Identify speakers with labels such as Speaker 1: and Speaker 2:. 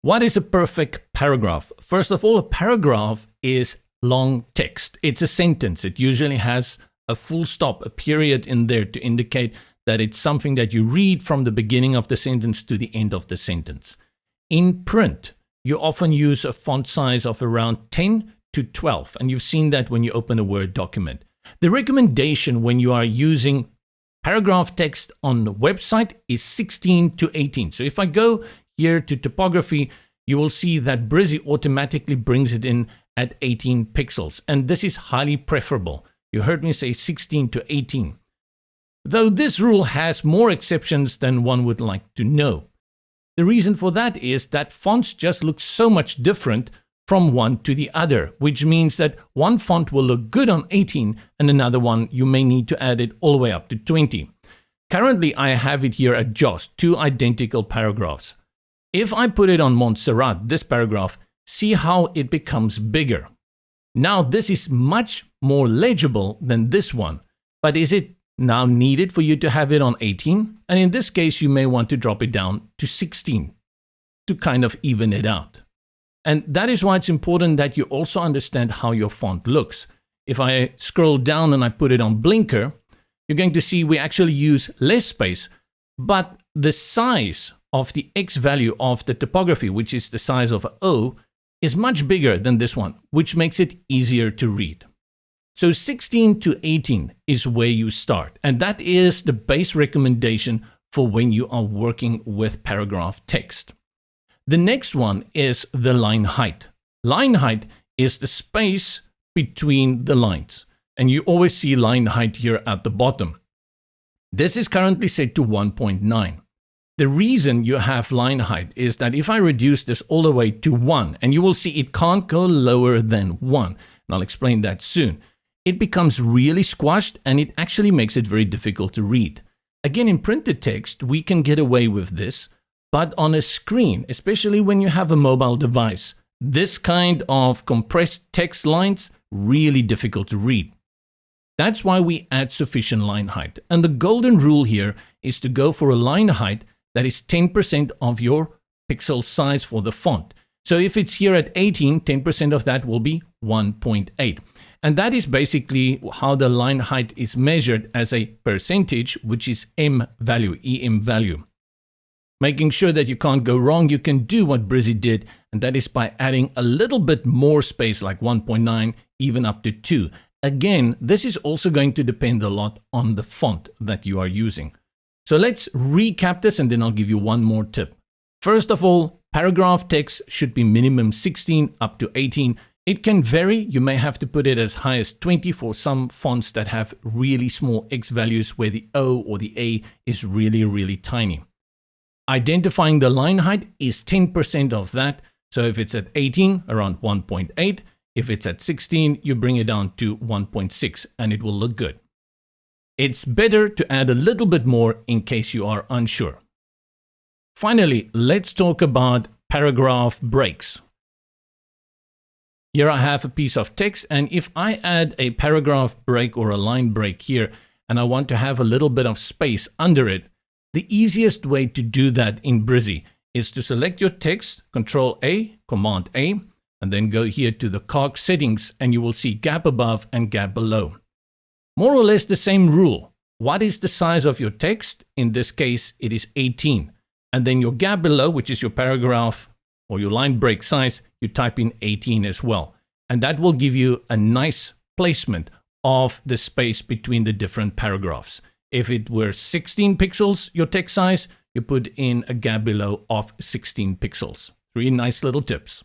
Speaker 1: What is a perfect paragraph? First of all, a paragraph is long text. It's a sentence. It usually has a full stop, a period in there to indicate that it's something that you read from the beginning of the sentence to the end of the sentence. In print, you often use a font size of around 10 to 12, and you've seen that when you open a Word document. The recommendation when you are using paragraph text on the website is 16 to 18. So if I go here to typography, you will see that Brizy automatically brings it in at 18 pixels, and this is highly preferable. You heard me say 16 to 18. Though this rule has more exceptions than one would like to know. The reason for that is that fonts just look so much different from one to the other, which means that one font will look good on 18 and another one you may need to add it all the way up to 20. Currently, I have it here at Joss, two identical paragraphs. If I put it on Montserrat, this paragraph, see how it becomes bigger. Now this is much more legible than this one, but is it now needed for you to have it on 18? And in this case, you may want to drop it down to 16 to kind of even it out. And that is why it's important that you also understand how your font looks. If I scroll down and I put it on Blinker, you're going to see we actually use less space, but the size of the X value of the typography, which is the size of O, is much bigger than this one, which makes it easier to read. So 16 to 18 is where you start, and that is the base recommendation for when you are working with paragraph text. The next one is the line height. Line height is the space between the lines, and you always see line height here at the bottom. This is currently set to 1.9. The reason you have line height is that if I reduce this all the way to 1, and you will see it can't go lower than 1, and I'll explain that soon, it becomes really squashed and it actually makes it very difficult to read. Again, in printed text, we can get away with this, but on a screen, especially when you have a mobile device, this kind of compressed text lines, really difficult to read. That's why we add sufficient line height. And the golden rule here is to go for a line height that is 10% of your pixel size for the font. So if it's here at 18, 10% of that will be 1.8. And that is basically how the line height is measured as a percentage, which is M value, EM value. Making sure that you can't go wrong, you can do what Brizy did, and that is by adding a little bit more space, like 1.9, even up to 2. Again, this is also going to depend a lot on the font that you are using. So let's recap this and then I'll give you one more tip. First of all, paragraph text should be minimum 16 up to 18. It can vary. You may have to put it as high as 20 for some fonts that have really small X values where the O or the A is really, really tiny. Identifying the line height is 10% of that. So if it's at 18, around 1.8. If it's at 16, you bring it down to 1.6 and it will look good. It's better to add a little bit more in case you are unsure. Finally, let's talk about paragraph breaks. Here I have a piece of text, and if I add a paragraph break or a line break here, and I want to have a little bit of space under it, the easiest way to do that in Brizy is to select your text, Control A, Command A, and then go here to the cog settings, and you will see gap above and gap below. More or less the same rule. What is the size of your text? In this case, it is 18. And then your gap below, which is your paragraph or your line break size, you type in 18 as well. And that will give you a nice placement of the space between the different paragraphs. If it were 16 pixels, your text size, you put in a gap below of 16 pixels. 3 nice little tips.